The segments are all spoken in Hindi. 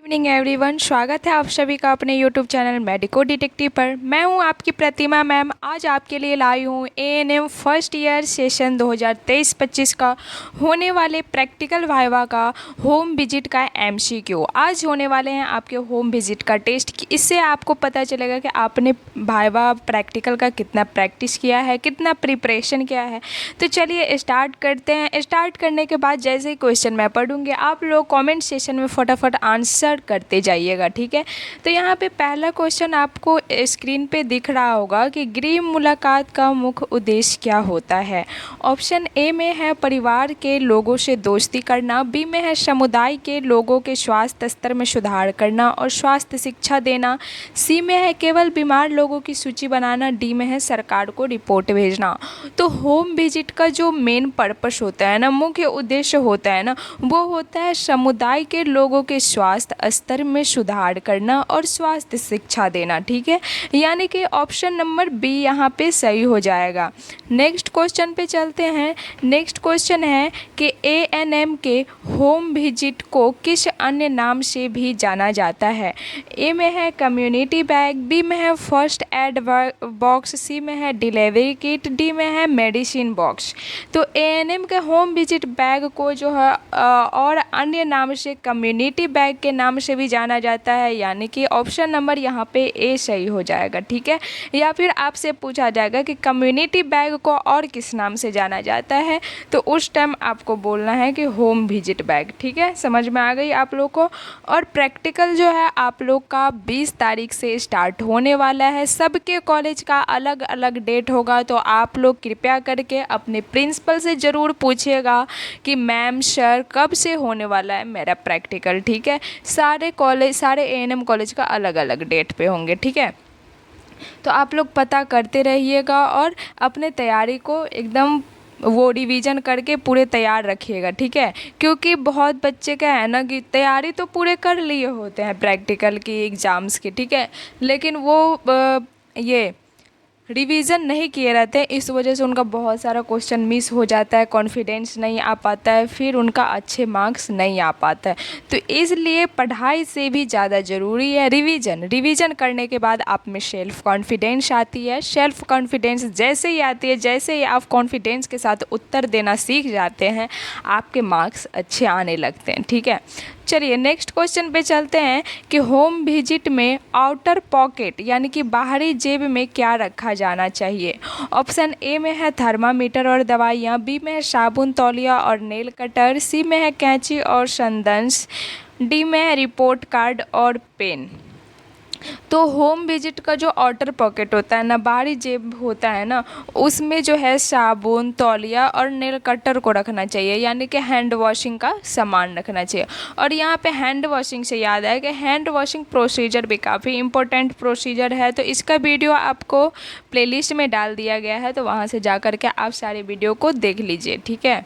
इवनिंग एवरीवन, स्वागत है आप सभी का अपने यूट्यूब चैनल मेडिको डिटेक्टिव पर। मैं हूं आपकी प्रतिमा मैम। आज आपके लिए लाई हूं एएनएम फर्स्ट ईयर सेशन 2023-25 का होने वाले प्रैक्टिकल वाइवा का होम विजिट का एमसीक्यू। आज होने वाले हैं आपके होम विजिट का टेस्ट। इससे आपको पता चलेगा कि आपने वाइवा प्रैक्टिकल का कितना प्रैक्टिस किया है, कितना प्रिपरेशन किया है। तो चलिए स्टार्ट करते हैं। स्टार्ट करने के बाद जैसे ही क्वेश्चन मैं पढ़ूंगी, आप लोग कॉमेंट सेशन में फटाफट आंसर करते जाइएगा, ठीक है। तो यहाँ पे पहला क्वेश्चन आपको स्क्रीन पे दिख रहा होगा कि गृह मुलाकात का मुख्य उद्देश्य क्या होता है। ऑप्शन ए में है परिवार के लोगों से दोस्ती करना, बी में है समुदाय के लोगों के स्वास्थ्य स्तर में सुधार करना और स्वास्थ्य शिक्षा देना, सी में है केवल बीमार लोगों की सूची बनाना, डी में है सरकार को रिपोर्ट भेजना। तो होम विजिट का जो मेन पर्पस होता है ना, मुख्य उद्देश्य होता है ना, वो होता है समुदाय के लोगों के स्वास्थ्य स्तर में सुधार करना और स्वास्थ्य शिक्षा देना, ठीक है। यानी कि ऑप्शन नंबर बी यहाँ पे सही हो जाएगा। नेक्स्ट क्वेश्चन पे चलते हैं। नेक्स्ट क्वेश्चन है कि एएनएम के होम विजिट को किस अन्य नाम से भी जाना जाता है। ए में है कम्युनिटी बैग, बी में है फर्स्ट एड बॉक्स, सी में है डिलीवरी किट, डी में है मेडिसिन बॉक्स। तो एएनएम के होम विजिट बैग को जो है और अन्य नाम से कम्युनिटी बैग के नाम से भी जाना जाता है, यानी कि ऑप्शन नंबर यहाँ पे ए सही हो जाएगा, ठीक है। या फिर आपसे पूछा जाएगा कि कम्युनिटी बैग को और किस नाम से जाना जाता है, तो उस टाइम आपको बोलना है कि होम विजिट बैग, ठीक है। समझ में आ गई आप लोग को। और प्रैक्टिकल जो है आप लोग का 20 तारीख से स्टार्ट होने वाला है। सबके कॉलेज का अलग अलग डेट होगा, तो आप लोग कृपया करके अपने प्रिंसिपल से ज़रूर पूछिएगा कि मैम सर कब से होने वाला है मेरा प्रैक्टिकल, ठीक है। सारे एएनएम कॉलेज का अलग अलग डेट पे होंगे, ठीक है। तो आप लोग पता करते रहिएगा और अपने तैयारी को एकदम वो रिवीजन करके पूरे तैयार रखिएगा, ठीक है। क्योंकि बहुत बच्चे का है ना कि तैयारी तो पूरे कर लिए होते हैं प्रैक्टिकल की एग्ज़ाम्स की, ठीक है, लेकिन वो ये रिवीजन नहीं किए रहते हैं, इस वजह से उनका बहुत सारा क्वेश्चन मिस हो जाता है, कॉन्फिडेंस नहीं आ पाता है, फिर उनका अच्छे मार्क्स नहीं आ पाता है। तो इसलिए पढ़ाई से भी ज़्यादा ज़रूरी है रिवीजन करने के बाद आप में सेल्फ कॉन्फिडेंस आती है। सेल्फ कॉन्फिडेंस जैसे ही आती है, जैसे ही आप कॉन्फिडेंस के साथ उत्तर देना सीख जाते हैं, आपके मार्क्स अच्छे आने लगते हैं, ठीक है। चलिए नेक्स्ट क्वेश्चन पे चलते हैं कि होम विजिट में आउटर पॉकेट यानी कि बाहरी जेब में क्या रखा जाना चाहिए। ऑप्शन ए में है थर्मामीटर और दवाइयाँ, बी में है साबुन, तौलिया और नेल कटर, सी में है कैंची और संदंश, डी में है रिपोर्ट कार्ड और पेन। तो होम विजिट का जो आउटर पॉकेट होता है ना, बाहरी जेब होता है ना, उसमें जो है साबुन, तौलिया और नेल कटर को रखना चाहिए, यानी कि हैंड वॉशिंग का सामान रखना चाहिए। और यहाँ पे हैंड वॉशिंग से याद आया कि हैंड वॉशिंग प्रोसीजर भी काफ़ी इंपॉर्टेंट प्रोसीजर है। तो इसका वीडियो आपको प्लेलिस्ट में डाल दिया गया है, तो वहाँ से जा कर के आप सारे वीडियो को देख लीजिए, ठीक है।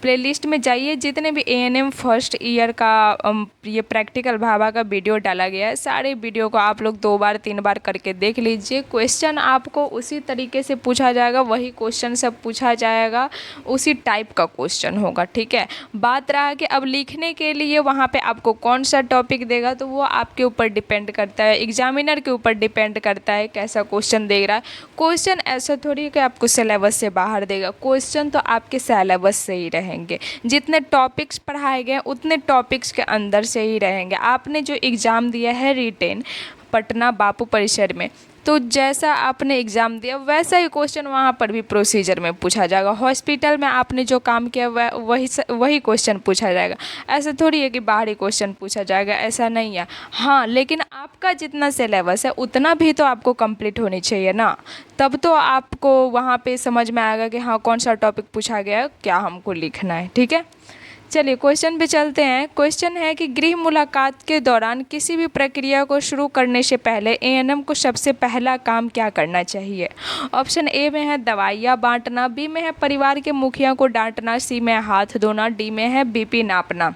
प्लेलिस्ट में जाइए, जितने भी एएनएम फर्स्ट ईयर का ये प्रैक्टिकल भाभा का वीडियो डाला गया है, सारे वीडियो को आप लोग 2 बार 3 बार करके देख लीजिए। क्वेश्चन आपको उसी तरीके से पूछा जाएगा, वही क्वेश्चन सब पूछा जाएगा, उसी टाइप का क्वेश्चन होगा, ठीक है। बात रहा कि अब लिखने के लिए वहाँ पे आपको कौन सा टॉपिक देगा, तो वो आपके ऊपर डिपेंड करता है, एग्जामिनर के ऊपर डिपेंड करता है कैसा क्वेश्चन दे रहा है। क्वेश्चन ऐसा थोड़ी है कि आपको सिलेबस से बाहर देगा, क्वेश्चन तो आपके सिलेबस से ही रहेंगे। जितने टॉपिक्स पढ़ाए गए उतने टॉपिक्स के अंदर से ही रहेंगे। आपने जो एग्ज़ाम दिया है रिटेन पटना बापू परिसर में, तो जैसा आपने एग्ज़ाम दिया वैसा ही क्वेश्चन वहाँ पर भी प्रोसीजर में पूछा जाएगा। हॉस्पिटल में आपने जो काम किया वही क्वेश्चन पूछा जाएगा। ऐसा थोड़ी है कि बाहरी क्वेश्चन पूछा जाएगा, ऐसा नहीं है। हाँ, लेकिन आपका जितना सिलेबस है उतना भी तो आपको कंप्लीट होनी चाहिए ना, तब तो आपको वहाँ पे समझ में आएगा कि हाँ कौन सा टॉपिक पूछा गया है, क्या हमको लिखना है, ठीक है। चलिए क्वेश्चन पे चलते हैं। क्वेश्चन है कि गृह मुलाकात के दौरान किसी भी प्रक्रिया को शुरू करने से पहले एएनएम को सबसे पहला काम क्या करना चाहिए। ऑप्शन ए में है दवाइयाँ बांटना, बी में है परिवार के मुखिया को डांटना, सी में है हाथ धोना, डी में है बीपी नापना।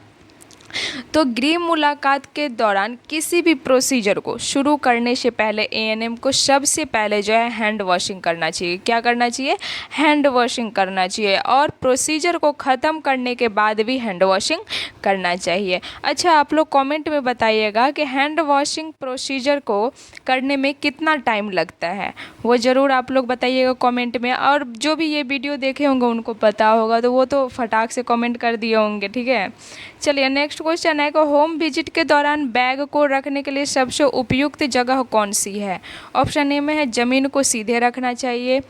तो गृह मुलाकात के दौरान किसी भी प्रोसीजर को शुरू करने से पहले एएनएम को सबसे पहले जो है हैंड वॉशिंग करना चाहिए। क्या करना चाहिए? हैंड वॉशिंग करना चाहिए। और प्रोसीजर को ख़त्म करने के बाद भी हैंड वॉशिंग करना चाहिए। अच्छा, आप लोग कमेंट में बताइएगा कि हैंड वॉशिंग प्रोसीजर को करने में कितना टाइम लगता है, वो ज़रूर आप लोग बताइएगा कमेंट में। और जो भी ये वीडियो देखे होंगे उनको पता होगा, तो वो तो फटाक से कमेंट कर दिए होंगे। ठीक है, चलिए नेक्स्ट क्वेश्चन है कि होम विजिट के दौरान बैग को रखने के लिए सबसे उपयुक्त जगह कौन सी है? ऑप्शन ए में है ज़मीन को सीधे रखना चाहिए,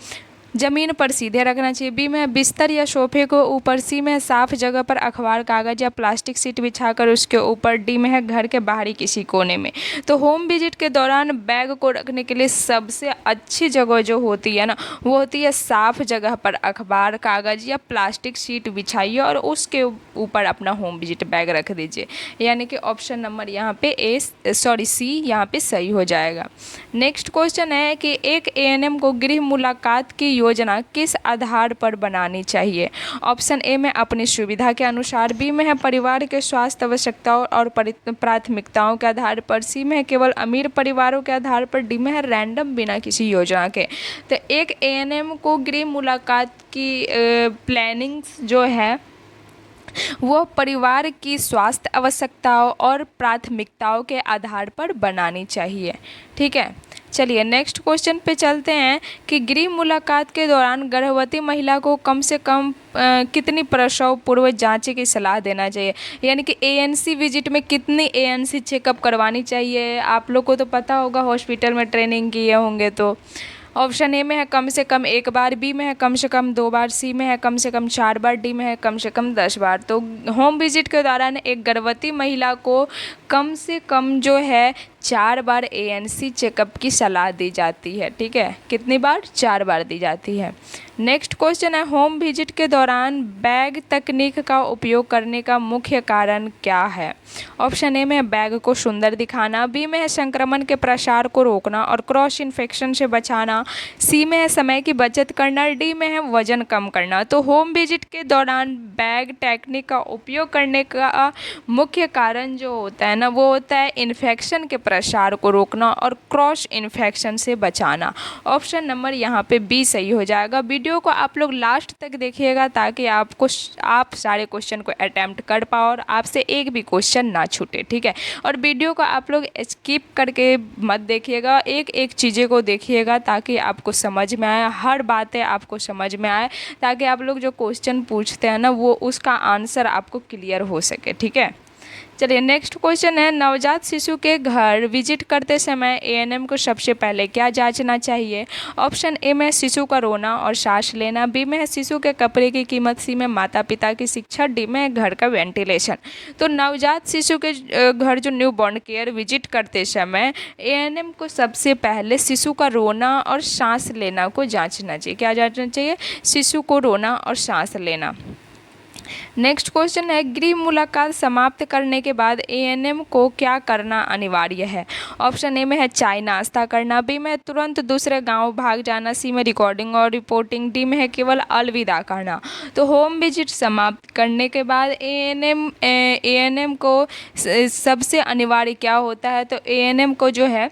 ज़मीन पर सीधे रखना चाहिए। बी में है बिस्तर या सोफे को ऊपर। सी में है साफ जगह पर अखबार, कागज़ या प्लास्टिक शीट बिछाकर उसके ऊपर। डी में है घर के बाहरी किसी कोने में। तो होम विजिट के दौरान बैग को रखने के लिए सबसे अच्छी जगह जो होती है ना, वो होती है साफ जगह पर अखबार, कागज़ या प्लास्टिक शीट बिछाइए और उसके ऊपर अपना होम विजिट बैग रख दीजिए। यानी कि ऑप्शन नंबर यहाँ पे सी यहाँ पे सही हो जाएगा। नेक्स्ट क्वेश्चन है कि एक एएनएम को गृह मुलाकात की योजना किस आधार पर बनानी चाहिए? ऑप्शन ए में अपनी सुविधा के अनुसार। बी में है परिवार के स्वास्थ्य आवश्यकताओं और प्राथमिकताओं के आधार पर। सी में है केवल अमीर परिवारों के आधार पर। डी में है रैंडम बिना किसी योजना के। तो एक एएनएम को गृह मुलाकात की प्लानिंग जो है वो परिवार की स्वास्थ्य आवश्यकताओं और प्राथमिकताओं के आधार पर बनानी चाहिए। ठीक है, चलिए नेक्स्ट क्वेश्चन पे चलते हैं कि गृह मुलाकात के दौरान गर्भवती महिला को कम से कम कितनी प्रसव पूर्व जांच की सलाह देना चाहिए? यानी कि एएनसी विजिट में कितनी एएनसी चेकअप करवानी चाहिए? आप लोग को तो पता होगा, हॉस्पिटल में ट्रेनिंग किए होंगे। तो ऑप्शन ए में है कम से कम 1 बार, बी में है कम से कम 2 बार, सी में है कम से कम 4 बार, डी में है कम से कम 10 बार। तो होम विजिट के दौरान एक गर्भवती महिला को कम से कम जो है 4 बार एएनसी चेकअप की सलाह दी जाती है। ठीक है, कितनी बार? 4 बार दी जाती है। नेक्स्ट क्वेश्चन है होम विजिट के दौरान बैग तकनीक का उपयोग करने का मुख्य कारण क्या है? ऑप्शन ए में है बैग को सुंदर दिखाना, बी में है संक्रमण के प्रसार को रोकना और क्रॉस इन्फेक्शन से बचाना, सी में है समय की बचत करना, डी में है वजन कम करना। तो होम विजिट के दौरान बैग टेक्निक का उपयोग करने का मुख्य कारण जो होता है ना, वो होता है इन्फेक्शन के प्रसार को रोकना और क्रॉस इन्फेक्शन से बचाना। ऑप्शन नंबर यहाँ पे बी सही हो जाएगा। वीडियो को आप लोग लास्ट तक देखिएगा ताकि आप सारे क्वेश्चन को अटैम्प्ट कर पाओ और आपसे एक भी क्वेश्चन ना छूटे। ठीक है, और वीडियो को आप लोग स्किप करके मत देखिएगा, एक एक चीज़ें को देखिएगा ताकि आपको समझ में आए, हर बातें आपको समझ में आए, ताकि आप लोग जो क्वेश्चन पूछते हैं ना, वो उसका आंसर आपको क्लियर हो सके। ठीक है, चलिए नेक्स्ट क्वेश्चन है नवजात शिशु के घर विजिट करते समय एएनएम को सबसे पहले क्या जांचना चाहिए? ऑप्शन ए में शिशु का रोना और सांस लेना, बी में है शिशु के कपड़े की कीमत, सी में माता पिता की शिक्षा, डी में है घर का वेंटिलेशन। तो नवजात शिशु के घर जो न्यू बॉर्न केयर विजिट करते समय एएनएम को सबसे पहले शिशु का रोना और सांस लेना को जाँचना चाहिए। क्या जाँचना चाहिए? शिशु को रोना और सांस लेना। नेक्स्ट क्वेश्चन है गृह मुलाकात समाप्त करने के बाद एएनएम को क्या करना अनिवार्य है? ऑप्शन ए में है चाय नाश्ता करना, बी में है तुरंत दूसरे गांव भाग जाना, सी में रिकॉर्डिंग और रिपोर्टिंग, डी में है केवल अलविदा कहना। तो होम विजिट समाप्त करने के बाद एएनएम को सबसे अनिवार्य क्या होता है? तो एएनएम को जो है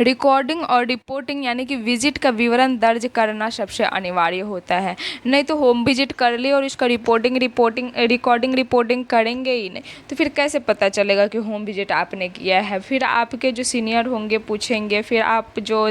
रिकॉर्डिंग और रिपोर्टिंग यानी कि विजिट का विवरण दर्ज करना सबसे अनिवार्य होता है। नहीं तो होम विजिट कर लिए और इसका रिकॉर्डिंग रिपोर्टिंग करेंगे ही नहीं, तो फिर कैसे पता चलेगा कि होम विजिट आपने किया है? फिर आपके जो सीनियर होंगे पूछेंगे, फिर आप जो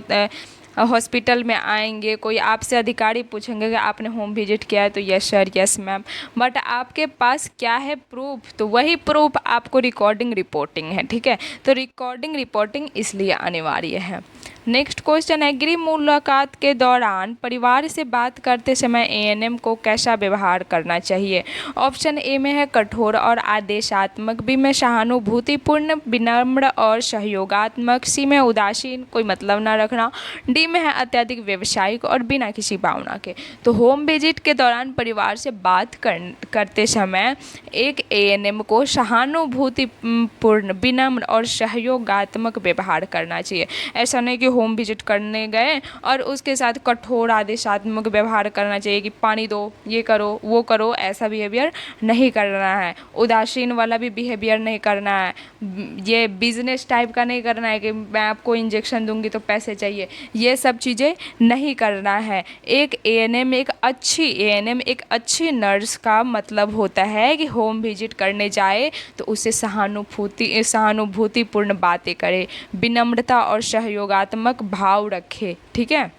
हॉस्पिटल में आएंगे, कोई आपसे अधिकारी पूछेंगे कि आपने होम विजिट किया है, तो yes sir, yes ma'am, but आपके पास क्या है? प्रूफ। तो वही प्रूफ आपको रिकॉर्डिंग रिपोर्टिंग है। ठीक है, तो रिकॉर्डिंग रिपोर्टिंग इसलिए अनिवार्य है। नेक्स्ट क्वेश्चन है गृह मुलाकात के दौरान परिवार से बात करते समय एएनएम को कैसा व्यवहार करना चाहिए? ऑप्शन ए में है कठोर और आदेशात्मक, बी में सहानुभूतिपूर्ण, विनम्र और सहयोगात्मक, सी में उदासीन, कोई मतलब ना रखना, डी में है अत्यधिक व्यावसायिक और बिना किसी भावना के। तो होम विजिट के दौरान परिवार से बात करते समय एक एएनएम को सहानुभूतिपूर्ण, विनम्र और सहयोगात्मक व्यवहार करना चाहिए। ऐसा नहीं कि होम विजिट करने गए और उसके साथ कठोर आदेशात्मक व्यवहार करना चाहिए कि पानी दो, ये करो, वो करो, ऐसा बिहेवियर नहीं करना है। उदासीन वाला भी बिहेवियर नहीं करना है। ये बिजनेस टाइप का नहीं करना है कि मैं आपको इंजेक्शन दूंगी तो पैसे चाहिए, ये सब चीज़ें नहीं करना है। एक एएनएम एक अच्छी नर्स का मतलब होता है कि होम विजिट करने जाए तो उसे सहानुभूतिपूर्ण बातें करे, विनम्रता और सहयोगात्मक भाव रखे। ठीक है,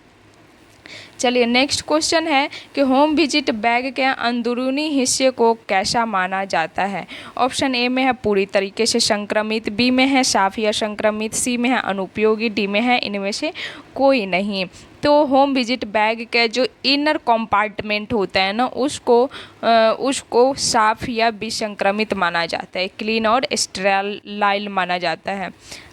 चलिए नेक्स्ट क्वेश्चन है कि होम विजिट बैग के अंदरूनी हिस्से को कैसा माना जाता है। ऑप्शन ए में है पूरी तरीके से संक्रमित, बी में है साफ या संक्रमित, सी में है अनुपयोगी, डी में है इनमें से कोई नहीं। तो होम विजिट बैग का जो इनर कंपार्टमेंट होता है ना, उसको साफ या विसंक्रमित माना जाता है, क्लीन और स्टेराइल माना जाता है।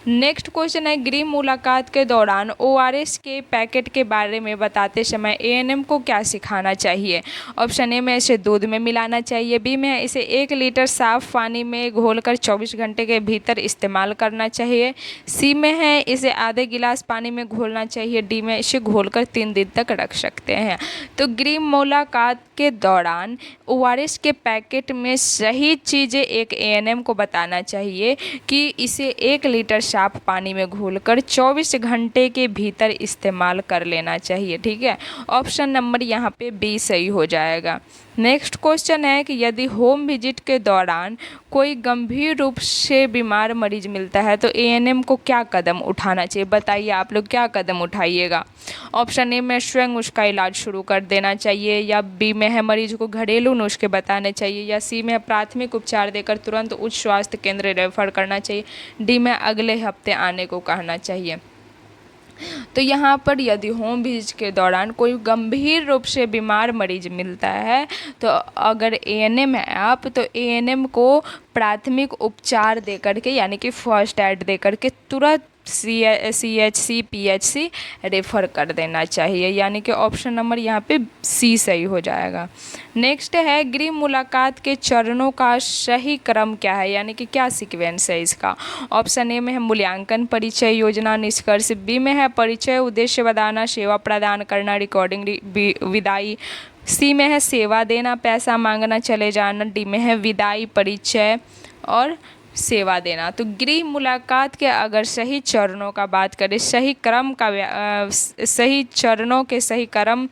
नेक्स्ट क्वेश्चन है गृह मुलाकात के दौरान ओआरएस के पैकेट के बारे में बताते समय एएनएम को क्या सिखाना चाहिए। ऑप्शन ए में इसे दूध में मिलाना चाहिए, बी में इसे 1 लीटर साफ पानी में घोलकर 24 घंटे के भीतर इस्तेमाल करना चाहिए, सी में है इसे आधे गिलास पानी में घोलना चाहिए, डी में इसे घोलकर 3 दिन तक रख सकते हैं। तो गृह मुलाकात के दौरान ओआरएस के पैकेट में सही चीज़ें एक एएनएम को बताना चाहिए कि इसे 1 लीटर साफ पानी में घोलकर 24 घंटे के भीतर इस्तेमाल कर लेना चाहिए। ठीक है, ऑप्शन नंबर यहाँ पे बी सही हो जाएगा। नेक्स्ट क्वेश्चन है कि यदि होम विजिट के दौरान कोई गंभीर रूप से बीमार मरीज मिलता है तो एएनएम को क्या कदम उठाना चाहिए। बताइए आप लोग क्या कदम उठाइएगा। ऑप्शन ए में स्वयं उसका इलाज शुरू कर देना चाहिए, या बी में है मरीज को घरेलू नुस्खे बताने चाहिए, या सी में प्राथमिक उपचार देकर तुरंत उच्च स्वास्थ्य केंद्र रेफर करना चाहिए, डी में अगले हफ्ते आने को कहना चाहिए। तो यहाँ पर यदि होम विजिट के दौरान कोई गंभीर रूप से बीमार मरीज मिलता है तो अगर एएनएम है आप, तो एएनएम को प्राथमिक उपचार दे करके यानी कि फर्स्ट एड दे करके तुरंत CHC PHC रेफ़र कर देना चाहिए, यानी कि ऑप्शन नंबर यहाँ पे सी सही हो जाएगा। नेक्स्ट है गृह मुलाकात के चरणों का सही क्रम क्या है, यानी कि क्या सीक्वेंस है इसका। ऑप्शन ए में है मूल्यांकन, परिचय, योजना, निष्कर्ष, बी में है परिचय, उद्देश्य बताना, सेवा प्रदान करना, रिकॉर्डिंग, विदाई, सी में है सेवा देना, पैसा मांगना, चले जाना, डी में है विदाई, परिचय और सेवा देना। तो गृह मुलाकात के अगर सही चरणों का बात करें, सही चरणों के सही क्रम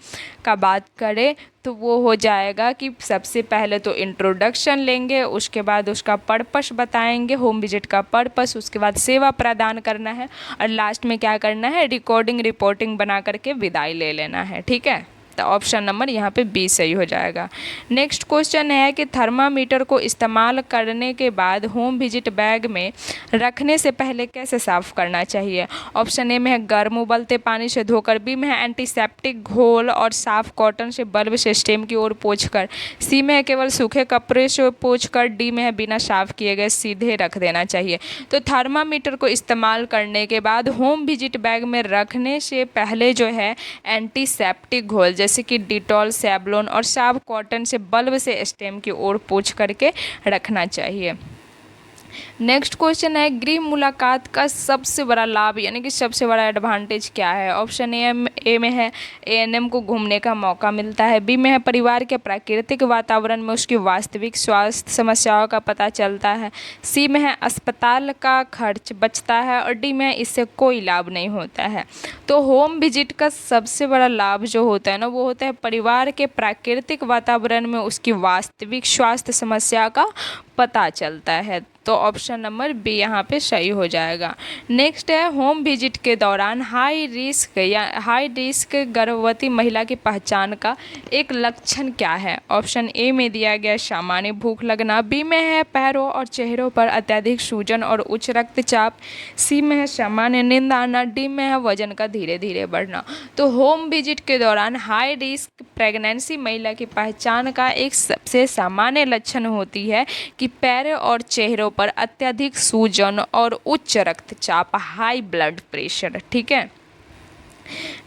का बात करें तो वो हो जाएगा कि सबसे पहले तो इंट्रोडक्शन लेंगे, उसके बाद उसका पर्पस बताएंगे, होम विजिट का पर्पस, उसके बाद सेवा प्रदान करना है और लास्ट में क्या करना है, रिकॉर्डिंग रिपोर्टिंग बना करके विदाई ले लेना है। ठीक है, तो ऑप्शन नंबर यहाँ पे बी सही हो जाएगा। नेक्स्ट क्वेश्चन है कि थर्मामीटर को इस्तेमाल करने के बाद होम विजिट बैग में रखने से पहले कैसे साफ़ करना चाहिए। ऑप्शन ए में है गर्म उबलते पानी से धोकर, बी में है एंटीसेप्टिक घोल और साफ कॉटन से बल्ब से स्टेम की ओर पोंछकर, सी में है केवल सूखे कपड़े से पोंछकर, डी में है बिना साफ किए गए सीधे रख देना चाहिए। तो थर्मामीटर को इस्तेमाल करने के बाद होम विजिट बैग में रखने से पहले जो है एंटीसेप्टिक घोल जैसे कि डिटॉल, सैवलॉन और साफ कॉटन से बल्ब से स्टेम की ओर पोंछ करके रखना चाहिए। नेक्स्ट क्वेश्चन है गृह मुलाकात का सबसे बड़ा लाभ यानी कि सबसे बड़ा एडवांटेज क्या है। ऑप्शन ए में है एएनएम को घूमने का मौका मिलता है, बी में है परिवार के प्राकृतिक वातावरण में उसकी वास्तविक स्वास्थ्य समस्याओं का पता चलता है, सी में है अस्पताल का खर्च बचता है और डी में इससे कोई लाभ नहीं होता है। तो होम विजिट का सबसे बड़ा लाभ जो होता है ना, वो होता है परिवार के प्राकृतिक वातावरण में उसकी वास्तविक स्वास्थ्य समस्या का पता चलता है। तो ऑप्शन नंबर बी यहाँ पे सही हो जाएगा। नेक्स्ट है होम विजिट के दौरान हाई रिस्क गर्भवती महिला की पहचान का एक लक्षण क्या है। ऑप्शन ए में दिया गया सामान्य भूख लगना, बी में है पैरों और चेहरों पर अत्यधिक सूजन और उच्च रक्तचाप, सी में है सामान्य नींद आना, डी में है वजन का धीरे धीरे बढ़ना। तो होम विजिट के दौरान हाई रिस्क प्रेगनेंसी महिला की पहचान का एक सबसे सामान्य लक्षण होती है कि पैर और चेहरों पर अत्यधिक सूजन और उच्च रक्तचाप, हाई ब्लड प्रेशर। ठीक है,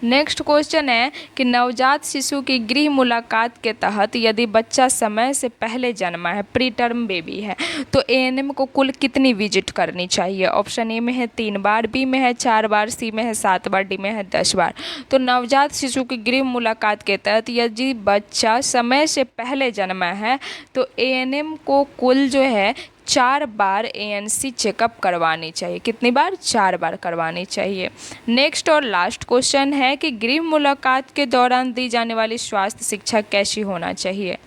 नेक्स्ट क्वेश्चन है कि नवजात शिशु की गृह मुलाकात के तहत यदि बच्चा समय से पहले जन्मा है, प्री टर्म बेबी है, तो एएनएम को कुल कितनी विजिट करनी चाहिए? ऑप्शन ए में है 3 बार, बी में है 4 बार, सी में है 7 बार, डी में है 10 बार। तो नवजात शिशु की गृह मुलाकात के तहत यदि बच्चा समय से पहले जन्मा है तो एएनएम को कुल जो है 4 बार एएनसी चेकअप करवानी चाहिए। कितनी बार? 4 बार करवानी चाहिए। नेक्स्ट और लास्ट क्वेश्चन है कि गृह मुलाकात के दौरान दी जाने वाली स्वास्थ्य शिक्षा कैसी होना चाहिए?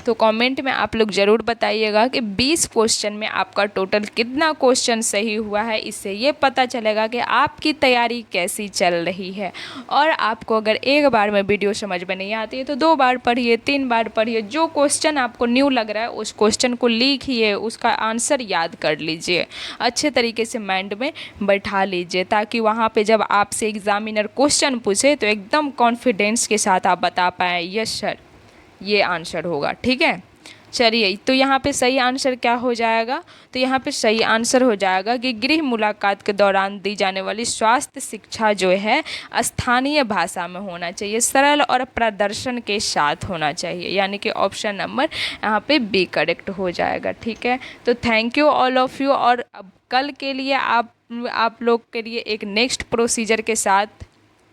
तो कमेंट में आप लोग ज़रूर बताइएगा कि 20 क्वेश्चन में आपका टोटल कितना क्वेश्चन सही हुआ है। इससे ये पता चलेगा कि आपकी तैयारी कैसी चल रही है। और आपको अगर एक बार में वीडियो समझ में नहीं आती है तो 2 बार पढ़िए, 3 बार पढ़िए। जो क्वेश्चन आपको न्यू लग रहा है उस क्वेश्चन को लिखिए, उसका आंसर याद कर लीजिए, अच्छे तरीके से माइंड में बैठा लीजिए, ताकि वहाँ पर जब आपसे एग्जामिनर क्वेश्चन पूछे तो एकदम कॉन्फिडेंस के साथ आप बता पाएँ यस सर ये आंसर होगा। ठीक है, चलिए तो यहाँ पे सही आंसर क्या हो जाएगा? तो यहाँ पे सही आंसर हो जाएगा कि गृह मुलाकात के दौरान दी जाने वाली स्वास्थ्य शिक्षा जो है स्थानीय भाषा में होना चाहिए, सरल और प्रदर्शन के साथ होना चाहिए, यानी कि ऑप्शन नंबर यहाँ पे बी करेक्ट हो जाएगा। ठीक है, तो thank you all of you. और अब कल के लिए आप लोग के लिए एक नेक्स्ट प्रोसीजर के साथ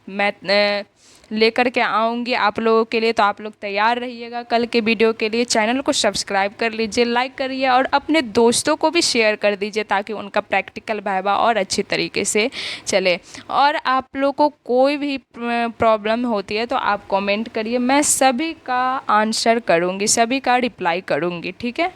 मैं लेकर के आऊँगी आप लोगों के लिए। तो आप लोग तैयार रहिएगा कल के वीडियो के लिए। चैनल को सब्सक्राइब कर लीजिए, लाइक करिए और अपने दोस्तों को भी शेयर कर दीजिए ताकि उनका प्रैक्टिकल वाइवा और अच्छी तरीके से चले। और आप लोग को कोई भी प्रॉब्लम होती है तो आप कमेंट करिए, मैं सभी का आंसर करूँगी, सभी का रिप्लाई करूँगी। ठीक है।